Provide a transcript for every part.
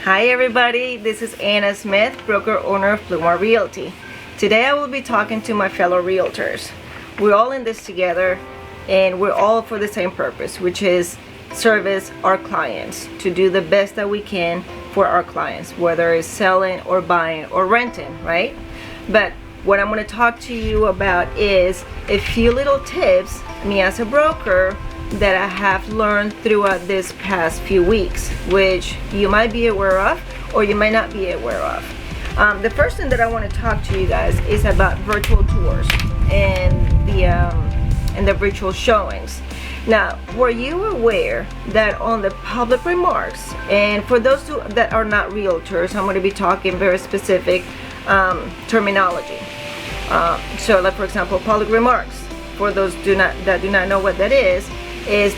Hi everybody, this is Anna Smith, broker owner of Plumar Realty. Today I will be talking to my fellow realtors. We're all in this together and we're all for the same purpose, which is service our clients, to do the best that we can for our clients, whether it's selling or buying or renting, right? But what I'm going to talk to you about is a few little tips, me as a broker, that I have learned throughout this past few weeks, which you might be aware of or you might not be aware of. The first thing that I want to talk to you guys is about virtual tours and the virtual showings. Now, were you aware that on the public remarks, and for those that are not realtors, I'm going to be talking very specific terminology. So like for example, public remarks, for those that do not know what that is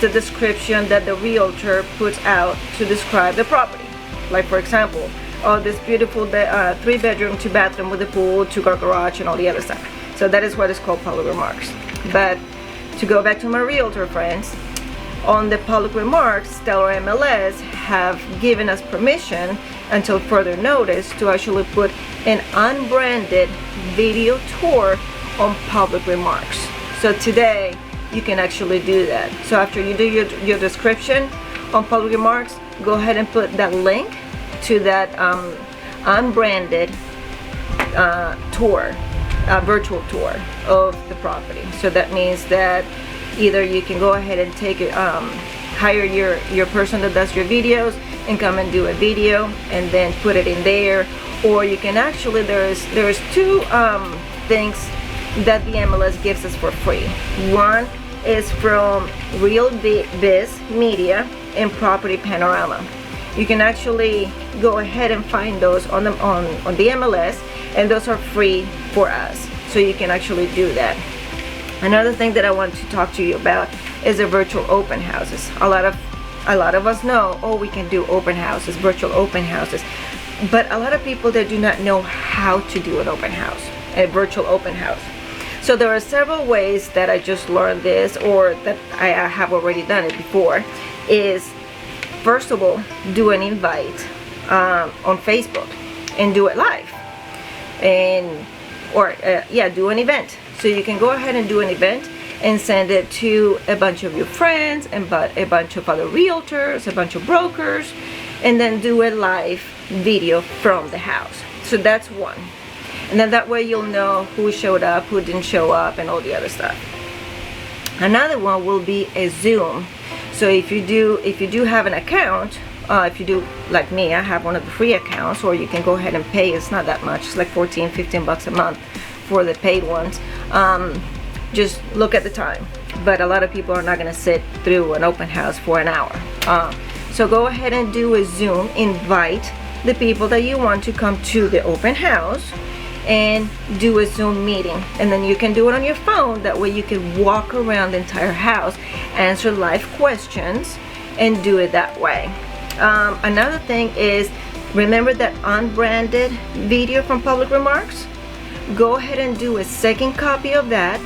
the description that the realtor puts out to describe the property. Like for example, oh, this beautiful 3-bedroom, 2-bathroom with a pool, 2-car garage and all the other stuff. So that is what is called public remarks. But to go back to my realtor friends, on the public remarks, Stellar MLS have given us permission until further notice to actually put an unbranded video tour on public remarks. So today you can actually do that. So after you do your description on public remarks, go ahead and put that link to that unbranded tour, virtual tour of the property. So that means that either you can go ahead and take it, hire your person that does your videos and come and do a video and then put it in there, or you can actually, there's two things that the MLS gives us for free. One is from Real Biz Media and Property Panorama. You can actually go ahead and find those on the MLS, and those are free for us, so you can actually do that. Another thing that I want to talk to you about is the virtual open houses. A lot of us know, oh, we can do open houses, virtual open houses, but a lot of people that do not know how to do an open house, a virtual open house. So there are several ways that I just learned this, or that I have already done it before. Is first of all, do an invite on Facebook and do it live, do an event. So you can go ahead and do an event and send it to a bunch of your friends and a bunch of other realtors, a bunch of brokers, and then do a live video from the house. So that's one. And then that way you'll know who showed up, who didn't show up, and all the other stuff. Another one will be a Zoom. So if you do have an account, if you do like me, I have one of the free accounts, or you can go ahead and pay. It's not that much. It's like 14-15 bucks a month for the paid ones. Just look at the time. But a lot of people are not going to sit through an open house for an hour. So go ahead and do a Zoom. Invite the people that you want to come to the open house and do a Zoom meeting, and then you can do it on your phone. That way you can walk around the entire house, answer live questions, and do it that way. Another thing is, remember that unbranded video from public remarks? Go ahead and do a second copy of that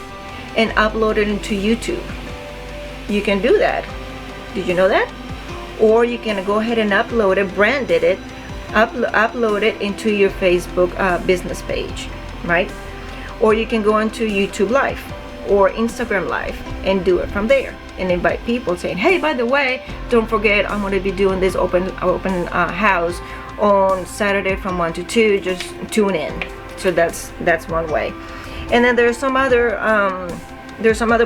and upload it into YouTube. You can do that. Did you know that? Or you can go ahead and upload it, branded it, upload it into your Facebook business page, right? Or you can go into YouTube Live or Instagram Live and do it from there and invite people, saying, hey, by the way, don't forget, I'm going to be doing this open house on Saturday from 1 to 2, just tune in. So that's one way. And then there's some other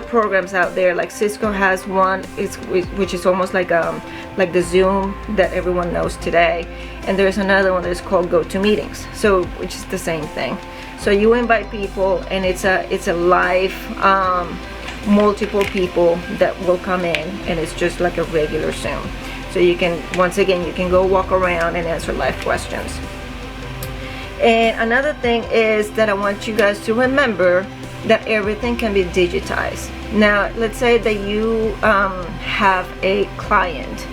programs out there, like Cisco has one, which is almost like the Zoom that everyone knows today, and there's another one that's called GoToMeetings, so which is the same thing. So you invite people, and it's a live, multiple people that will come in, and it's just like a regular Zoom. So you can, once again, you can go walk around and answer live questions. And another thing is that I want you guys to remember that everything can be digitized. Now, let's say that you have a client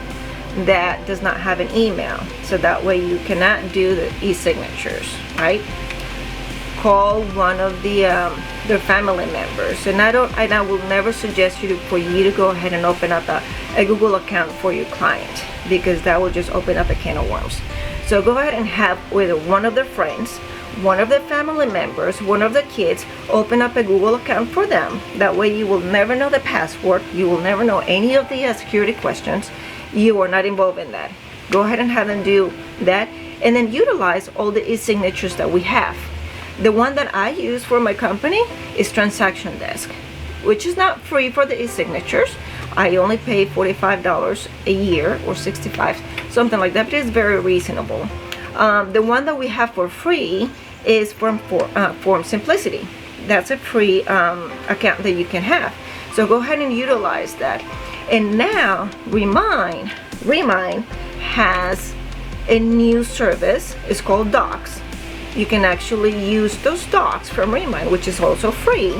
that does not have an email, so that way you cannot do the e-signatures, right? Call one of their family members, and I will never suggest for you to go ahead and open up a Google account for your client, because that will just open up a can of worms. So go ahead and have either one of their friends, one of their family members, one of the kids open up a Google account for them. That way you will never know the password, you will never know any of the security questions. You are not involved in that. Go ahead and have them do that, and then utilize all the e-signatures that we have. The one that I use for my company is Transaction Desk, which is not free for the e-signatures. I only pay $45 a year, or $65, something like that, but it's very reasonable. The one that we have for free is Form Simplicity. That's a free account that you can have. So go ahead and utilize that. And now Remind has a new service. It's called Docs. You can actually use those docs from Remind, which is also free,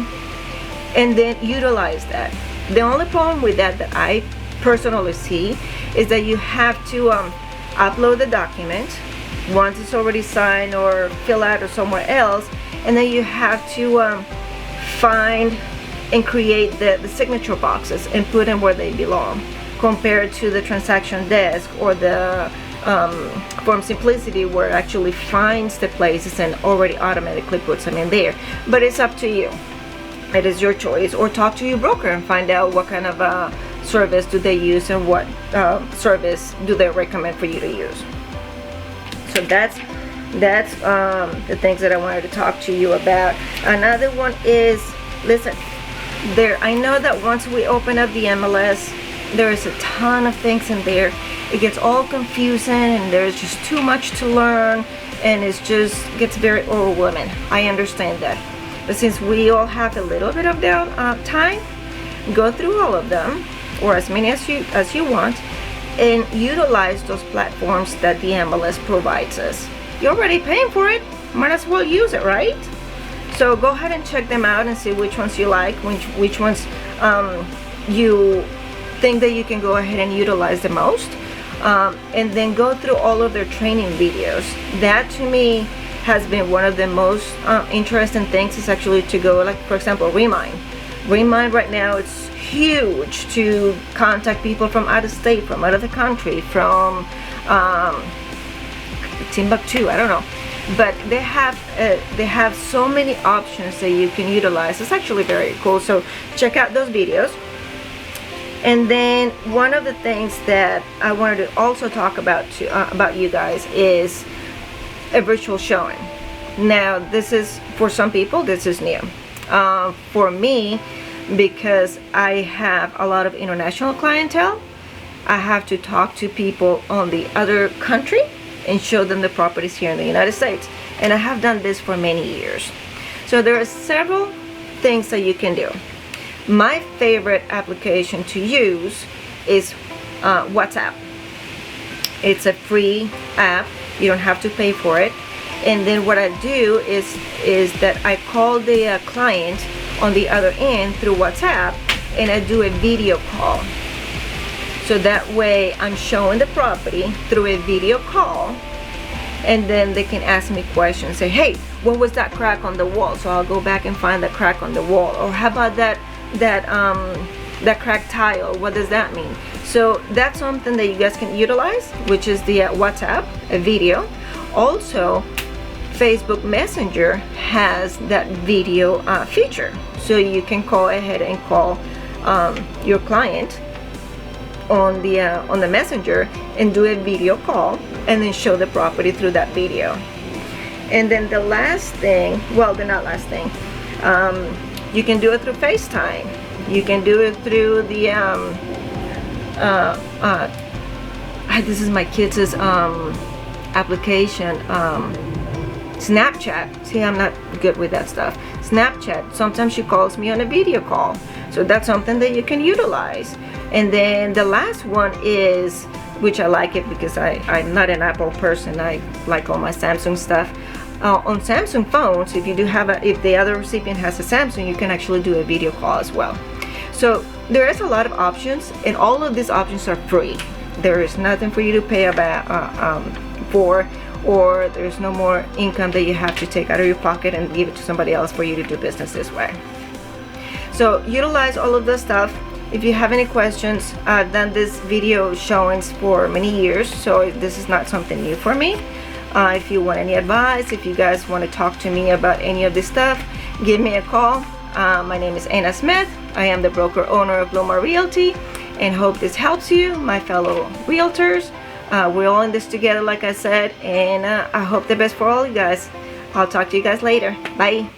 and then utilize that. The only problem with that I personally see is that you have to upload the document once it's already signed or fill out or somewhere else, and then you have to find and create the signature boxes and put them where they belong, compared to the Transaction Desk or the Form Simplicity, where it actually finds the places and already automatically puts them in there. But it's up to you. It is your choice. Or talk to your broker and find out what kind of service do they use and what service do they recommend for you to use. So that's the things that I wanted to talk to you about. Another one is, listen, I know that once we open up the MLS, there is a ton of things in there. It gets all confusing and there's just too much to learn, and it just gets very overwhelming. I understand that. But since we all have a little bit of time, go through all of them, or as many as you want, and utilize those platforms that the MLS provides us. You're already paying for it, might as well use it, right? So go ahead and check them out and see which ones you like, which ones you think that you can go ahead and utilize the most, and then go through all of their training videos. That to me has been one of the most interesting things, is actually to go, like for example, Remind right now, it's huge to contact people from out of state, from out of the country, from Timbuktu, I don't know, but they have so many options that you can utilize. It's actually very cool, so check out those videos. And then one of the things that I wanted to also talk about you guys is a virtual showing. Now this is, for some people, this is new. For me, because I have a lot of international clientele, I have to talk to people on the other country and show them the properties here in the United States. And I have done this for many years. So there are several things that you can do. My favorite application to use is WhatsApp. It's a free app. You don't have to pay for it. And then what I do is that I call the client on the other end through WhatsApp, and I do a video call. So that way I'm showing the property through a video call, and then they can ask me questions, say, hey, what was that crack on the wall? So I'll go back and find the crack on the wall. Or how about that cracked tile, what does that mean? So that's something that you guys can utilize, which is the WhatsApp, a video. Also, Facebook Messenger has that video feature, so you can go ahead and call your client on the messenger and do a video call, and then show the property through that video. And then the last thing, well, the not last thing, you can do it through FaceTime. You can do it through the this is my kids' application, Snapchat. See, I'm not good with that stuff. Snapchat, sometimes she calls me on a video call, so that's something that you can utilize. And then the last one is, which I like it because I'm not an Apple person, I like all my Samsung stuff. On Samsung phones, if the other recipient has a Samsung, you can actually do a video call as well. So there is a lot of options, and all of these options are free. There is nothing for you to pay for, or there's no more income that you have to take out of your pocket and give it to somebody else for you to do business this way. So utilize all of this stuff. If you have any questions, I've done this video showings for many years, so this is not something new for me. If you want any advice, if you guys want to talk to me about any of this stuff, give me a call. My name is Anna Smith. I am the broker owner of Realtor Realty, and hope this helps you, my fellow realtors. We're all in this together, like I said, and I hope the best for all you guys. I'll talk to you guys later. Bye.